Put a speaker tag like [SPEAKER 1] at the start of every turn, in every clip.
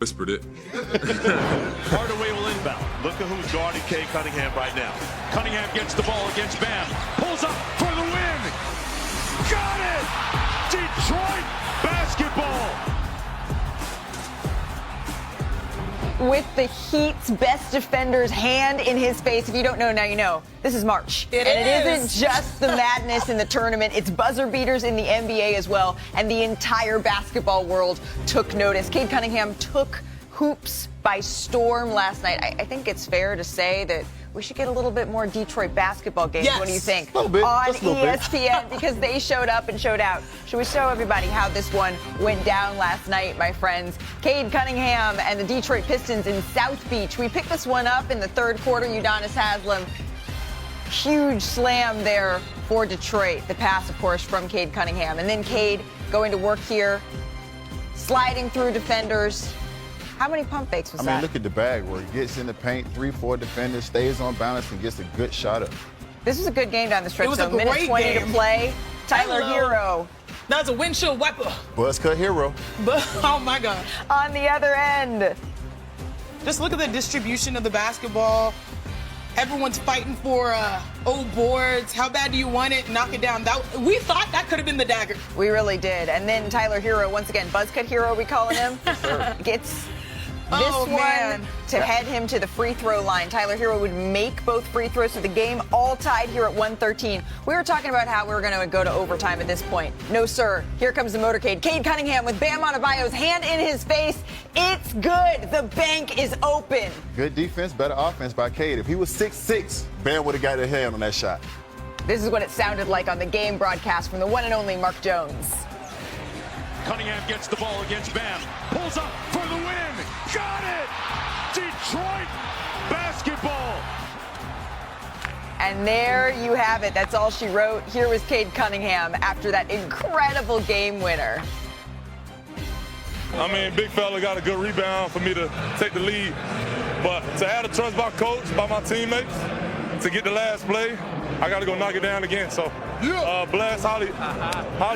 [SPEAKER 1] Whispered it.
[SPEAKER 2] Hardaway will inbound. Look at who's guarding Cade Cunningham right now. Cunningham gets the ball against Bam. Pulls up for the win. Got it! Detroit basketball.
[SPEAKER 3] With the Heat's best defender's hand in his face. If you don't know, now you know. This is March.
[SPEAKER 4] It
[SPEAKER 3] isn't just the madness in the tournament. It's buzzer beaters in the NBA as well. And the entire basketball world took notice. Cade Cunningham took hoops by storm last night. I think it's fair to say that we should get a little bit more Detroit basketball games.
[SPEAKER 4] Yes.
[SPEAKER 3] What do you think?
[SPEAKER 5] A little bit.
[SPEAKER 3] On
[SPEAKER 5] Just a little bit.
[SPEAKER 3] ESPN, because they showed up and showed out. Should we show everybody how this one went down last night, my friends? Cade Cunningham and the Detroit Pistons in South Beach. We picked this one up in the third quarter. Udonis Haslem, huge slam there for Detroit. The pass, of course, from Cade Cunningham. And then Cade going to work here, sliding through defenders. How many pump fakes was that?
[SPEAKER 5] I mean, look at the bag where he gets in the paint, 3-4 defenders, stays on balance, and gets a good shot up.
[SPEAKER 3] This was a good game down the stretch.
[SPEAKER 4] It was a
[SPEAKER 3] minute
[SPEAKER 4] great
[SPEAKER 3] 20
[SPEAKER 4] game.
[SPEAKER 3] to play. Tyler
[SPEAKER 4] Hello.
[SPEAKER 3] Hero
[SPEAKER 4] That's a windshield wiper.
[SPEAKER 5] Buzz cut hero.
[SPEAKER 4] But, oh, my God.
[SPEAKER 3] on the other end.
[SPEAKER 4] Just look at the distribution of the basketball. Everyone's fighting for old boards. How bad do you want it? Knock it down. We thought that could have been the dagger.
[SPEAKER 3] We really did. And then Tyler Hero, once again, buzz cut hero, we calling him, gets this one
[SPEAKER 4] man.
[SPEAKER 3] to head him to the free throw line. Tyler Hero would make both free throws, so the game all tied here at 113. We were talking about how we were going to go to overtime at this point. No, sir. Here comes the motorcade. Cade Cunningham with Bam Adebayo's hand in his face. It's good. The bank is open.
[SPEAKER 5] Good defense, better offense by Cade. If he was 6'6", Bam would have got a hand on that shot.
[SPEAKER 3] This is what it sounded like on the game broadcast from the one and only Mark Jones.
[SPEAKER 2] Cunningham gets the ball against Bam. Pulls up for the win. Got it! Detroit basketball.
[SPEAKER 3] And there you have it. That's all she wrote. Here was Cade Cunningham after that incredible game winner.
[SPEAKER 6] I mean, big fella got a good rebound for me to take the lead. But to have the trust by coach, by my teammates, to get the last play, I got to go knock it down again. So, blessed, highly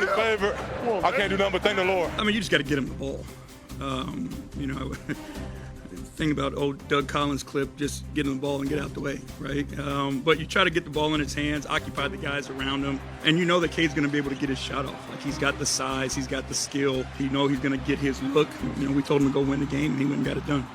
[SPEAKER 6] favored. I can't do nothing but thank the Lord.
[SPEAKER 7] I mean, you just got to get him the ball. Thing about old Doug Collins clip, just get him the ball and get out the way, right? But you try to get the ball in his hands, occupy the guys around him, and you know that Cade's going to be able to get his shot off. Like, he's got the size, he's got the skill. You know he's going to get his look. You know, we told him to go win the game, and he went and got it done.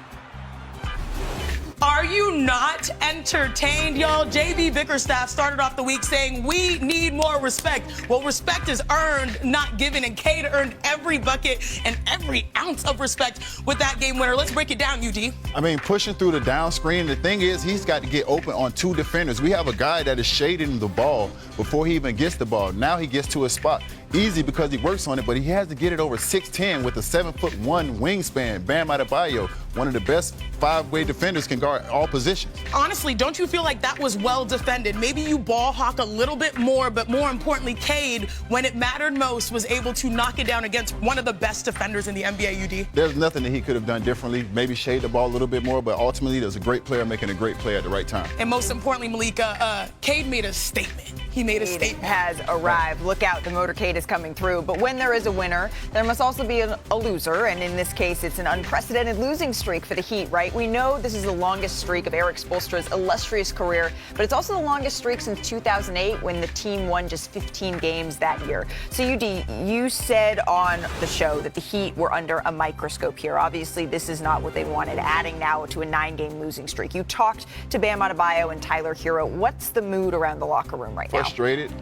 [SPEAKER 4] Are you not entertained, y'all? JB Bickerstaff started off the week saying we need more respect. Well, respect is earned, not given, and Cade earned every bucket and every ounce of respect with that game winner. Let's break it down, UD.
[SPEAKER 5] I mean, pushing through the down screen, the thing is he's got to get open on two defenders. We have a guy that is shading the ball before he even gets the ball. Now he gets to his spot. Easy because he works on it, but he has to get it over 6'10" with a 7'1" wingspan. Bam Adebayo, one of the best five-way defenders, can guard all positions.
[SPEAKER 4] Honestly, don't you feel like that was well defended? Maybe you ball hawk a little bit more, but more importantly, Cade, when it mattered most, was able to knock it down against one of the best defenders in the NBA, UD.
[SPEAKER 5] There's nothing that he could have done differently. Maybe shade the ball a little bit more, but ultimately there's a great player making a great play at the right time.
[SPEAKER 4] And most importantly, Malika, Cade made a statement. He made a statement.
[SPEAKER 3] Has arrived. Look out, the motorcade is coming through. But when there is a winner, there must also be a loser. And in this case, it's an unprecedented losing streak for the Heat, right? We know this is the longest streak of Eric Spoelstra's illustrious career, but it's also the longest streak since 2008 when the team won just 15 games that year. So, UD, you said on the show that the Heat were under a microscope here. Obviously, this is not what they wanted, adding now to a 9-game losing streak. You talked to Bam Adebayo and Tyler Hero. What's the mood around the locker room right now?
[SPEAKER 5] Frustrated,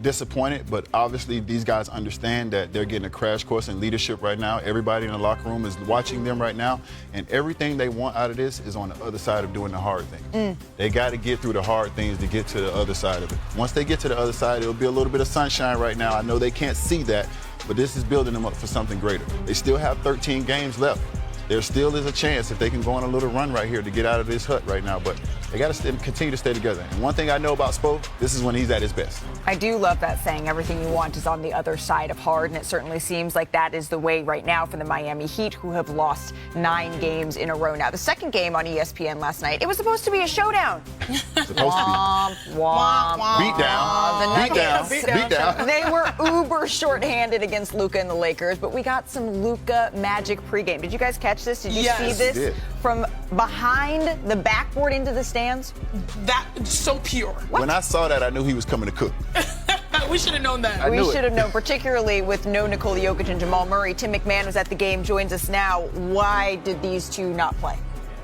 [SPEAKER 5] disappointed, but obviously these guys understand that they're getting a crash course in leadership right now. Everybody in the locker room is watching them right now, and everything they want out of this is on the other side of doing the hard things. They got to get through the hard things to get to the other side of it. Once they get to the other side, it'll be a little bit of sunshine right now. I know they can't see that, but this is building them up for something greater. They still have 13 games left. There still is a chance if they can go on a little run right here to get out of this hut right now, but They got to continue to stay together. And one thing I know about Spo, this is when he's at his best.
[SPEAKER 3] I do love that saying, everything you want is on the other side of hard, and it certainly seems like that is the way right now for the Miami Heat, who have lost 9 games in a row now. The second game on ESPN last night, it was supposed to be a showdown.
[SPEAKER 5] Supposed to be. Beat down.
[SPEAKER 3] They were uber shorthanded against Luka and the Lakers, but we got some Luka magic pregame. Did you guys catch this? Did you see this?
[SPEAKER 5] Did.
[SPEAKER 3] From behind the backboard into the stands?
[SPEAKER 4] That's so pure.
[SPEAKER 5] When I saw that, I knew he was coming to cook.
[SPEAKER 4] We should have known that.
[SPEAKER 3] We should have known, particularly with no Nikola Jokic and Jamal Murray. Tim McMahon was at the game, joins us now. Why did these two not play?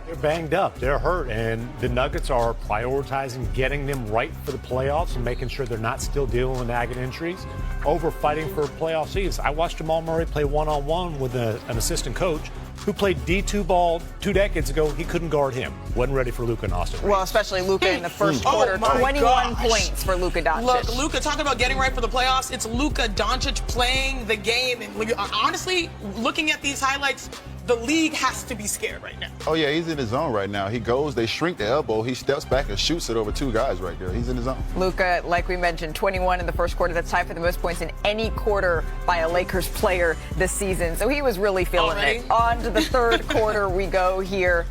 [SPEAKER 1] They're banged up. They're hurt. And the Nuggets are prioritizing getting them right for the playoffs and making sure they're not still dealing with nagging injuries over fighting for playoff seeds. I watched Jamal Murray play one-on-one with an assistant coach who played D2 ball 2 decades ago. He couldn't guard him. Wasn't ready for Luka and Austin Reeves.
[SPEAKER 3] Well, especially Luka in the first quarter. 21 points for Luka Doncic.
[SPEAKER 4] Look, Luka, talking about getting right for the playoffs, it's Luka Doncic playing the game. And honestly, looking at these highlights, the league has to be scared right now.
[SPEAKER 5] Oh, yeah, he's in his zone right now. He goes, they shrink the elbow, he steps back and shoots it over 2 guys right there. He's in his zone.
[SPEAKER 3] Luka, like we mentioned, 21 in the first quarter. That's tied for the most points in any quarter by a Lakers player this season. So he was really feeling it. On to the third quarter we go here.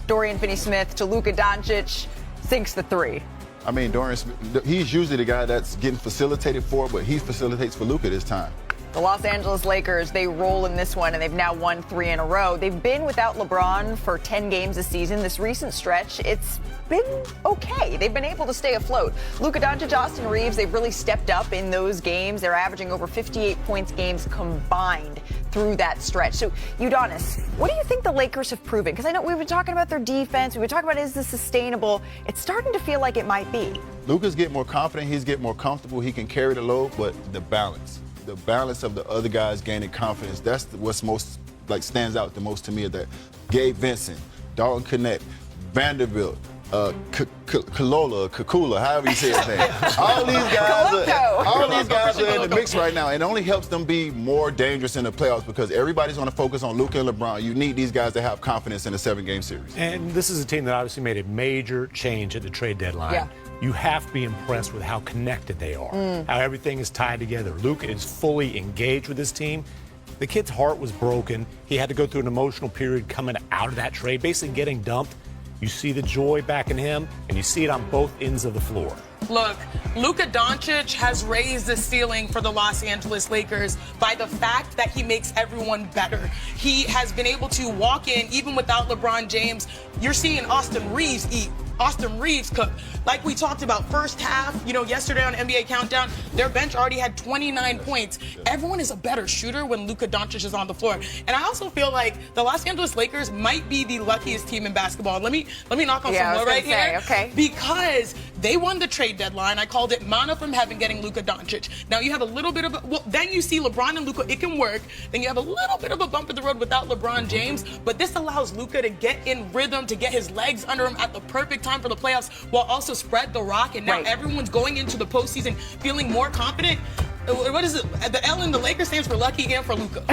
[SPEAKER 3] Dorian Finney-Smith to Luka Doncic, sinks the 3.
[SPEAKER 5] I mean, Dorian Smith, he's usually the guy that's getting facilitated for, but he facilitates for Luka this time.
[SPEAKER 3] The Los Angeles Lakers, they roll in this one, and they've now won 3 in a row. They've been without LeBron for 10 games this season. This recent stretch, it's been okay. They've been able to stay afloat. Luka Doncic, Austin Reeves, they've really stepped up in those games. They're averaging over 58 points games combined through that stretch. So, Udonis, what do you think the Lakers have proven? Because I know we've been talking about their defense. We've been talking about, is this sustainable? It's starting to feel like it might be.
[SPEAKER 5] Luka's getting more confident. He's getting more comfortable. He can carry the load, but the balance of the other guys gaining confidence, that's what's most, stands out the most to me, is that Gabe Vincent, Dalton Connect, Vanderbilt, Kakula, however you say his name. All these guys are in the mix right now, and it only helps them be more dangerous in the playoffs because everybody's going to focus on Luka and LeBron. You need these guys to have confidence in a 7-game series.
[SPEAKER 1] And this is a team that obviously made a major change at the trade deadline.
[SPEAKER 3] Yeah.
[SPEAKER 1] You have to be impressed with how connected they are, how everything is tied together. Luka is fully engaged with this team. The kid's heart was broken. He had to go through an emotional period coming out of that trade, basically getting dumped. You see the joy back in him, and you see it on both ends of the floor.
[SPEAKER 4] Look, Luka Doncic has raised the ceiling for the Los Angeles Lakers by the fact that he makes everyone better. He has been able to walk in, even without LeBron James. You're seeing Austin Reeves eat. Austin Reeves cook. Like we talked about, first half, yesterday on NBA Countdown, their bench already had 29 points. Everyone is a better shooter when Luka Doncic is on the floor. And I also feel like the Los Angeles Lakers might be the luckiest team in basketball. Let me knock on some wood right here.
[SPEAKER 3] Okay.
[SPEAKER 4] Because they won the trade deadline. I called it mana from heaven getting Luka Doncic. Now you have a little bit of then you see LeBron and Luka, it can work. Then you have a little bit of a bump in the road without LeBron James. But this allows Luka to get in rhythm, to get his legs under him at the perfect time for the playoffs, while also spread the rock. And now everyone's going into the postseason feeling more confident. What is it? The L in the Lakers stands for lucky again for Luka.